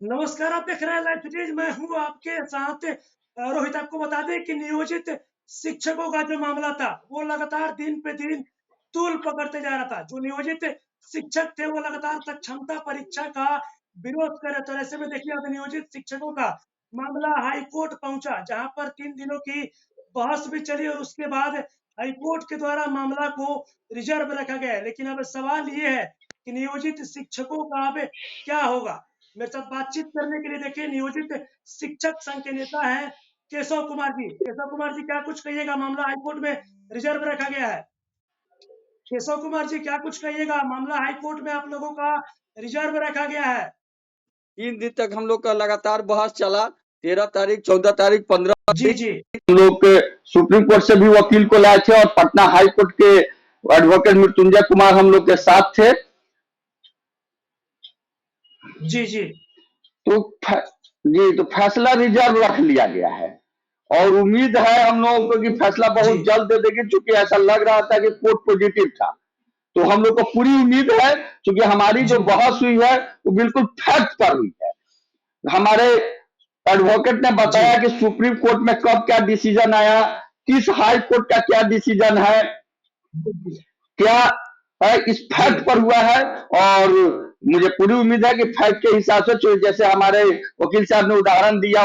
नमस्कार, आप देख रहे हैं लाइव फुटेज। मैं हूं आपके साथ रोहित। आपको बता दें कि नियोजित शिक्षकों का जो मामला था वो लगातार दिन पे दिन तूल पकड़ते जा रहा था। जो नियोजित शिक्षक थे वो लगातार सक्षमता परीक्षा का विरोध कर रहे थे। ऐसे में देखिए अब नियोजित शिक्षकों का मामला हाई कोर्ट पहुंचा, जहां पर 3 दिनों की बहस भी चली और उसके बाद हाई कोर्ट के द्वारा मामला को रिजर्व रखा गया है। लेकिन अब सवाल ये है कि नियोजित शिक्षकों का अब क्या होगा। मेरे साथ बातचीत करने के लिए देखिए नियोजित शिक्षक संघ के नेता हैं केशव कुमार जी। केशव कुमार जी, क्या कुछ कहिएगा? मामला हाईकोर्ट में रिजर्व रखा गया है। केशव कुमार जी, क्या कुछ कहिएगा? मामला हाईकोर्ट में आप लोगों का रिजर्व रखा गया है। 3 दिन तक हम लोग का लगातार बहस चला। 13 तारीख, 14 तारीख, 15 जी जी हम लोग के सुप्रीम कोर्ट से भी वकील को लाए थे और पटना हाई कोर्ट के एडवोकेट मृत्युंजय कुमार हम लोग के साथ थे। जी जी तो फैसला रिजर्व रख लिया गया है और उम्मीद है हम लोगों को कि फैसला बहुत जल्द दे देगी, क्योंकि ऐसा लग रहा था कि कोर्ट पॉजिटिव था। तो हम लोग को पूरी उम्मीद है, क्योंकि हमारी जो बहस हुई है वो बिल्कुल फैक्ट पर हुई है। हमारे एडवोकेट ने बताया कि सुप्रीम कोर्ट में कब क्या डिसीजन आया, किस हाई कोर्ट का क्या डिसीजन है, क्या है, इस फैक्ट पर हुआ है। और मुझे पूरी उम्मीद है कि फैक्ट के हिसाब से, जैसे हमारे वकील साहब ने उदाहरण दिया,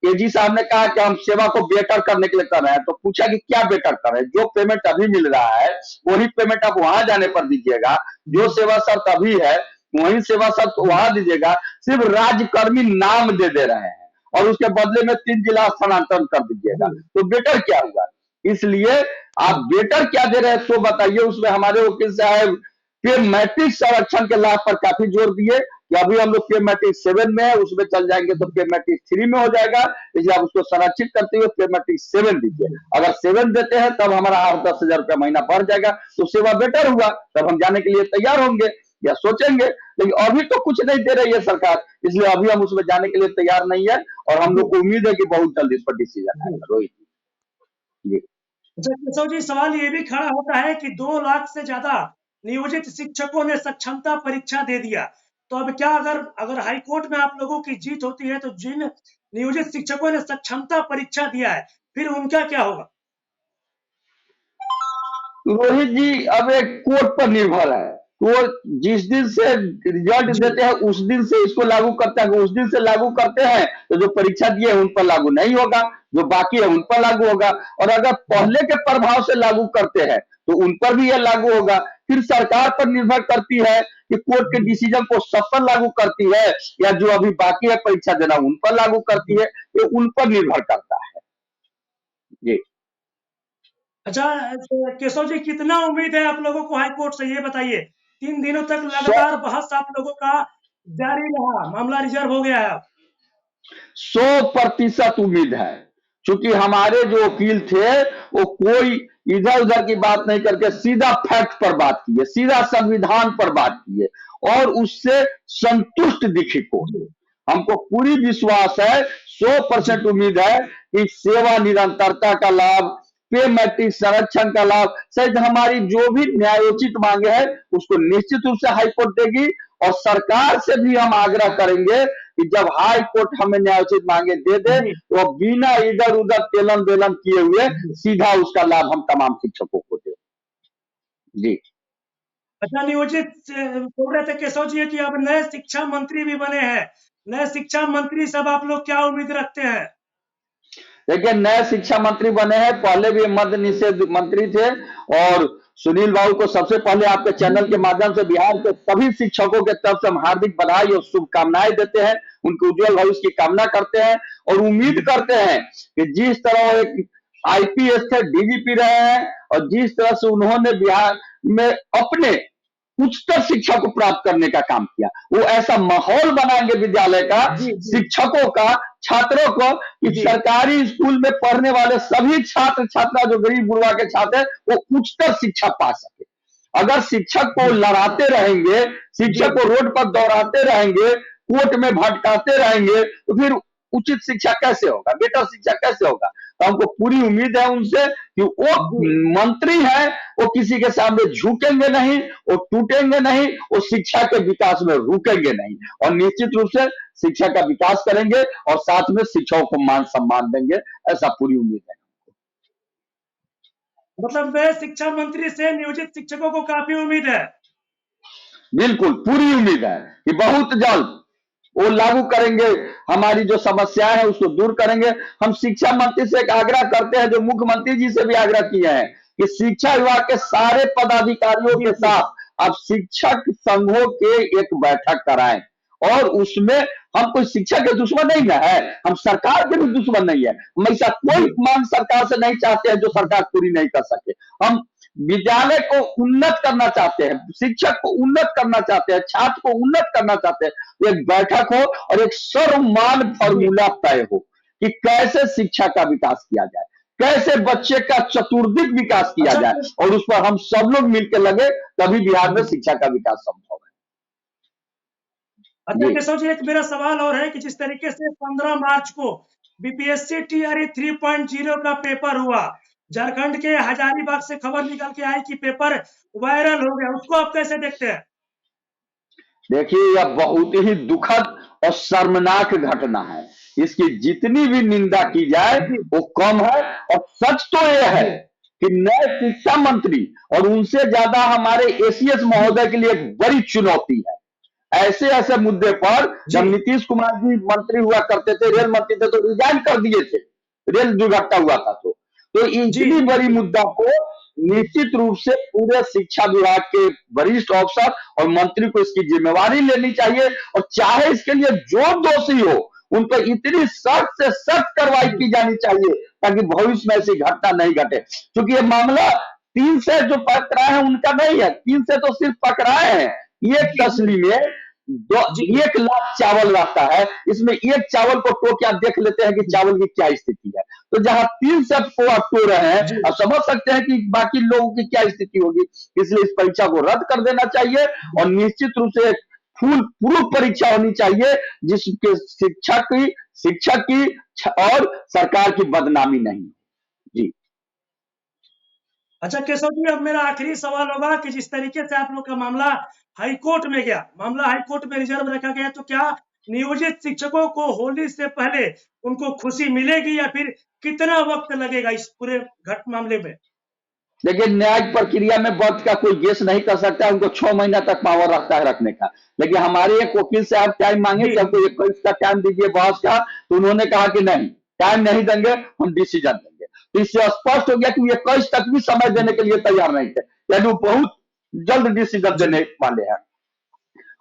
एजी साहब ने कहा कि हम सेवा को बेटर करने के लिए कर रहे हैं। तो पूछा कि क्या बेटर कर रहे हैं? जो पेमेंट अभी मिल रहा है वही पेमेंट आप वहां जाने पर दीजिएगा, जो सेवा शर्त अभी है वही सेवा शर्त वहां दीजिएगा। सिर्फ राज्यकर्मी नाम दे रहे हैं और उसके बदले में 3 जिला स्थानांतरण कर दीजिएगा, तो बेटर क्या हुआ? इसलिए आप बेटर क्या दे रहे हैं तो बताइए। उसमें हमारे वकील साहब पे मैट्रिक संरक्षण के लाभ पर काफी जोर दिए कि अभी हम लोग पे मैट्रिक 7 में है, उसमें चल जाएंगे तो पे मैट्रिक 3 में हो जाएगा, इसलिए आप उसको संरक्षित करते हुए पे मैट्रिक 7 दीजिए। अगर 7 देते हैं तब हमारा 8-10 हजार रुपया महीना बढ़ जाएगा, तो सेवा बेटर हुआ, तब हम जाने के लिए तैयार होंगे या सोचेंगे। लेकिन अभी तो कुछ नहीं दे रही है सरकार, इसलिए अभी हम उसमें जाने के लिए तैयार नहीं है और हम लोग को उम्मीद है कि बहुत जल्द इस पर डिसीजन आएगा। रोहित जी। केशव जी, सवाल ये भी खड़ा होता है कि 2 लाख से ज्यादा नियोजित शिक्षकों ने सक्षमता परीक्षा दे दिया। तो अब क्या, अगर हाईकोर्ट में आप लोगों की जीत होती है तो जिन नियोजित शिक्षकों ने सक्षमता परीक्षा दिया है फिर उनका क्या होगा? रोहित जी, अब एक कोर्ट पर निर्भर है। कोर्ट जिस दिन से रिजल्ट देते हैं उस दिन से इसको लागू करता है। उस दिन से लागू करते हैं तो जो परीक्षा दिए उन पर लागू नहीं होगा, जो बाकी है उन पर लागू होगा। और अगर पहले के प्रभाव से लागू करते हैं तो उन पर भी यह लागू होगा। फिर सरकार पर निर्भर करती है कि कोर्ट के डिसीजन को सब पर लागू करती है या जो अभी बाकी है परीक्षा देना उन पर लागू करती है, ये उन पर निर्भर करता है जी। अच्छा केशव जी, कितना उम्मीद है आप लोगों को हाई कोर्ट से, ये बताइए। 3 दिनों तक लगातार बहस आप लोगों का जारी रहा, मामला रिजर्व हो गया है। 100% उम्मीद है, क्योंकि हमारे जो वकील थे वो कोई इधर उधर की बात नहीं करके सीधा फैक्ट पर बात की है, सीधा संविधान पर बात की है और उससे संतुष्ट दिखी को। हमको पूरी विश्वास है, 100% उम्मीद है कि सेवा निरंतरता का लाभ, पे मैट्रिक संरक्षण का लाभ सहित हमारी जो भी न्यायोचित मांगे है उसको निश्चित रूप से हाईकोर्ट देगी। और सरकार से भी हम आग्रह करेंगे कि जब हाई कोर्ट हमें न्यायोचित मांगे दे दे तो बिना इधर उधर तेलन बेलन किए हुए सीधा उसका लाभ हम तमाम शिक्षकों को दे जी। अच्छा, नियोजित बोल रहे थे केशव जी कि अब नए शिक्षा मंत्री भी बने हैं। नए शिक्षा मंत्री सब आप लोग क्या उम्मीद रखते हैं? देखिए, नए शिक्षा मंत्री बने हैं, पहले भी मद्य निषेध मंत्री थे और सुनील बाबू को सबसे पहले आपके चैनल के माध्यम से बिहार के सभी शिक्षकों के तरफ से हम हार्दिक बधाई और शुभकामनाएं देते हैं, उनके उज्जवल भविष्य की कामना करते हैं और उम्मीद करते हैं कि जिस तरह एक आईपीएस थे, डीजीपी रहे हैं और जिस तरह से उन्होंने बिहार में अपने उच्चतर शिक्षा को प्राप्त करने का काम किया, वो ऐसा माहौल बनाएंगे विद्यालय का, शिक्षकों का, छात्रों को, कि सरकारी स्कूल में पढ़ने वाले सभी छात्र छात्रा जो गरीब गुरबा के छात्र हैं वो उच्चतर शिक्षा पा सके। अगर शिक्षक को लड़ाते रहेंगे, शिक्षक को रोड पर दौड़ाते रहेंगे, कोर्ट में भटकाते रहेंगे, तो फिर उचित शिक्षा कैसे होगा, बेटर शिक्षा कैसे होगा। तो हमको पूरी उम्मीद है उनसे कि वो मंत्री है, वो किसी के सामने झुकेंगे नहीं, वो टूटेंगे नहीं, वो शिक्षा के विकास में रुकेंगे नहीं, और निश्चित रूप से शिक्षा का विकास करेंगे और साथ में शिक्षकों को मान सम्मान देंगे, ऐसा पूरी उम्मीद है। मतलब वे शिक्षा मंत्री से नियोजित शिक्षकों को काफी उम्मीद है। बिल्कुल पूरी उम्मीद है कि बहुत जल्द वो लागू करेंगे, हमारी जो समस्याएं हैं उसको दूर करेंगे। हम शिक्षा मंत्री से एक आग्रह करते हैं, जो मुख्यमंत्री जी से भी आग्रह किए हैं, कि शिक्षा विभाग के सारे पदाधिकारियों के साथ अब शिक्षक संघों के एक बैठक कराएं, और उसमें हम कोई शिक्षा के दुश्मन नहीं ना है, हम सरकार के भी दुश्मन नहीं है। हम ऐसा कोई मांग सरकार से नहीं चाहते हैं जो सरकार पूरी नहीं कर सके। हम विद्यालय को उन्नत करना चाहते हैं, शिक्षक को उन्नत करना चाहते हैं, छात्र को उन्नत करना चाहते हैं। एक बैठक हो और एक सर्वमान्य फॉर्मूला तय हो कि कैसे शिक्षा का विकास किया जाए, कैसे बच्चे का चतुर्दिक विकास किया जाए, और उस पर हम सब लोग मिलकर लगे, तभी बिहार में शिक्षा का विकास संभव है। अच्छा केशव जी, एक मेरा सवाल और है कि जिस तरीके से 15 मार्च को बीपीएससी टीआरई 3.0 का पेपर हुआ, झारखंड के हजारीबाग से खबर निकल के आई कि पेपर वायरल हो गया, उसको आप कैसे देखते हैं? देखिए, यह बहुत ही दुखद और शर्मनाक घटना है। इसकी जितनी भी निंदा की जाए वो कम है, और सच तो यह है कि नए शिक्षा मंत्री और उनसे ज्यादा हमारे एसीएस महोदय के लिए एक बड़ी चुनौती है। ऐसे ऐसे मुद्दे पर जब नीतीश कुमार जी मंत्री हुआ करते थे, रेल मंत्री थे, तो रिजाइन कर दिए थे, रेल दुर्घटना हुआ था तो इतनी बड़ी मुद्दा को निश्चित रूप से पूरे शिक्षा विभाग के वरिष्ठ अफसर और मंत्री को इसकी जिम्मेवारी लेनी चाहिए, और चाहे इसके लिए जो दोषी हो उन पर इतनी सख्त से सख्त कार्रवाई की जानी चाहिए ताकि भविष्य में ऐसी घटना नहीं घटे। क्योंकि ये मामला 3 से जो पकड़ाए हैं उनका नहीं है, 3 से तो सिर्फ पकड़ाए हैं। एक तसली में 1 लाख चावल रहता है, इसमें एक चावल को टो के आप देख लेते हैं कि चावल की क्या स्थिति है। तो जहां 3 से को आप टो रहे हैं, आप समझ सकते हैं कि बाकी लोगों की क्या स्थिति होगी। इसलिए इस परीक्षा को रद्द कर देना चाहिए, और निश्चित रूप से फुल प्रूफ परीक्षा होनी चाहिए, जिसके शिक्षक की और सरकार की बदनामी नहीं। जी अच्छा केशव जी, अब मेरा आखिरी सवाल होगा कि जिस तरीके से आप लोग का मामला हाईकोर्ट में गया, मामला हाईकोर्ट में रिजर्व रखा गया, तो क्या नियोजित शिक्षकों को होली से पहले उनको खुशी मिलेगी, या फिर कितना वक्त लगेगा इस पूरे मामले में? देखिए, न्यायिक प्रक्रिया में वक्त का कोई गेस नहीं कर सकता, उनको 6 महीना तक पावर रखता है रखने का। लेकिन हमारे एक वकील से आप टाइम मांगे कि हमको 21 का टाइम दीजिए बहस का, तो उन्होंने कहा कि नहीं, टाइम नहीं देंगे, हम डिसीजन देंगे। तो इससे स्पष्ट हो गया कि 21 तक भी समय देने के लिए तैयार नहीं थे, यानी वो बहुत जल्द डिसीजन देने वाले हैं।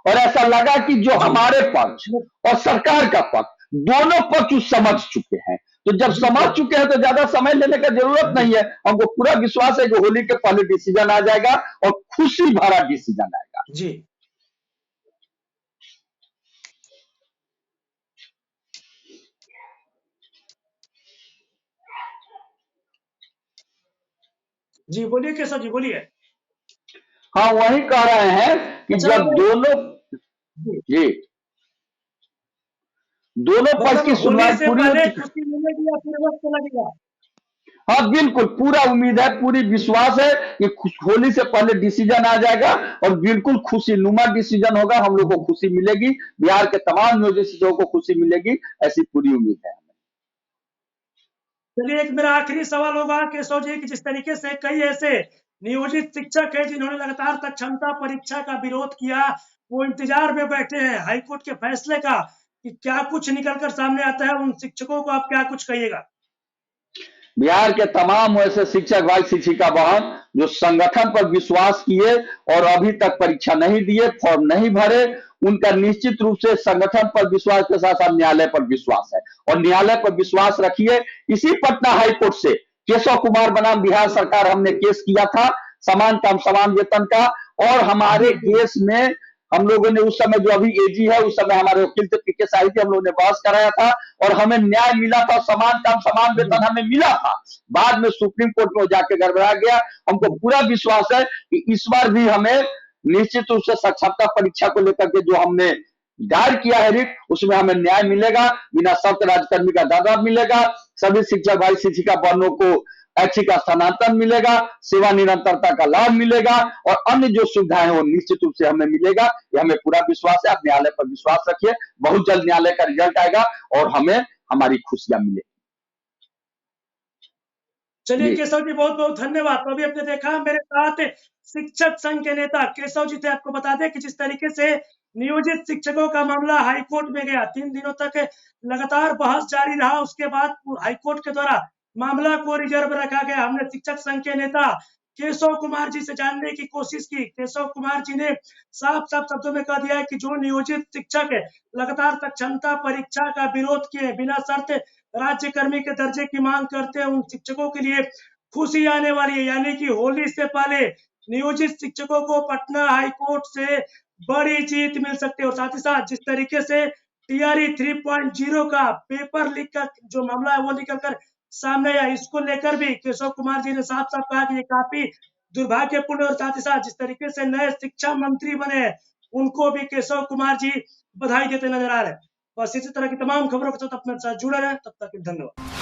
और ऐसा लगा कि जो हमारे पक्ष और सरकार का पक्ष, दोनों पक्ष समझ चुके हैं। तो जब समझ चुके हैं तो ज्यादा समय लेने का जरूरत नहीं है। हमको पूरा विश्वास है कि होली के पहले डिसीजन आ जाएगा और खुशी भरा डिसीजन आएगा। जी जी बोलिए केशव जी, बोलिए। हाँ, वही कह रहे हैं कि जब दोनों पक्ष की सुनवाई पूरी खुशी मिलेगी या फिर वक्त लगेगा? हाँ बिल्कुल, पूरा उम्मीद है, पूरी विश्वास है कि होली से पहले डिसीजन आ जाएगा, और बिल्कुल खुशी नुमा डिसीजन होगा। हम लोग को खुशी मिलेगी, बिहार के तमाम नियोजित शिक्षकों को खुशी मिलेगी, ऐसी पूरी उम्मीद है। चलिए, एक मेरा आखिरी सवाल होगा केशव जी कि जिस तरीके से कई ऐसे नियोजित शिक्षक है जिन्होंने लगातार तक क्षमता परीक्षा का विरोध किया, वो इंतजार में बैठे हैं हाईकोर्ट के फैसले का कि क्या कुछ निकलकर सामने आता है, उन शिक्षकों को आप क्या कुछ कहिएगा? बिहार के तमाम ऐसे शिक्षक भाई शिक्षिका बहन जो संगठन पर विश्वास किए और अभी तक परीक्षा नहीं दिए, फॉर्म नहीं भरे, उनका निश्चित रूप से संगठन पर विश्वास के साथ साथ न्यायालय पर विश्वास है, और न्यायालय पर विश्वास रखिए। इसी पटना हाईकोर्ट से केशव कुमार बनाम बिहार सरकार हमने केस किया था समान काम समान वेतन का, और हमारे केस में हम लोगों ने उस समय जो अभी एजी है, उस समय हमारे वकील थे पीके साही थे, हम लोगों ने बहस कराया था और हमें न्याय मिला था, समान काम समान वेतन हमें मिला था। बाद में सुप्रीम कोर्ट में जाके गड़बड़ा गया। हमको पूरा विश्वास है कि इस बार भी हमें निश्चित रूप से साक्षरता परीक्षा को लेकर के जो हमने दायर किया है रिट, उसमें हमें न्याय मिलेगा, बिना शर्त राज्यकर्मी का दादा मिलेगा, सभी शिक्षक भाई शिक्षिका बहनों को ऐच्छिक स्थानांतरण मिलेगा, सेवा निरंतरता का लाभ मिलेगा और अन्य जो सुविधाएं हैं वो निश्चित रूप से हमें मिलेगा। ये हमें पूरा विश्वास है। आप न्यायालय पर विश्वास रखिए, बहुत जल्द न्यायालय का रिजल्ट आएगा और हमें हमारी खुशियां मिलेगी। चलिए केशव जी, बहुत बहुत धन्यवाद। तो अभी आपने देखा मेरे साथ शिक्षक संघ के नेता केशव जी थे। आपको बता दें कि जिस तरीके से नियोजित शिक्षकों का मामला हाईकोर्ट में गया, 3 दिनों तक लगातार बहस जारी रहा, उसके बाद हाईकोर्ट के द्वारा मामला को रिजर्व रखा गया। हमने शिक्षक संघ के नेता केशव कुमार जी से जानने की कोशिश की। केशव कुमार जी ने साफ साफ शब्दों में कह दिया है कि जो नियोजित शिक्षक है लगातार क्षमता परीक्षा का विरोध किए बिना शर्त राज्यकर्मी के दर्जे की मांग करते हैं, उन शिक्षकों के लिए खुशी आने वाली है। यानी कि होली से पहले नियोजित शिक्षकों को पटना हाईकोर्ट से बड़ी जीत मिल सकती है। और साथ ही साथ जिस तरीके से टीआरई 3.0 का पेपर लीक का जो मामला है वो निकल कर सामने आया, इसको लेकर भी केशव कुमार जी ने साफ साफ कहा कि ये काफी दुर्भाग्यपूर्ण है। और साथ ही साथ जिस तरीके से नए शिक्षा मंत्री बने हैं उनको भी केशव कुमार जी बधाई देते नजर आ रहे हैं। बस इसी तरह की तमाम खबरों के साथ अपने साथ जुड़े रहे। तब तक धन्यवाद।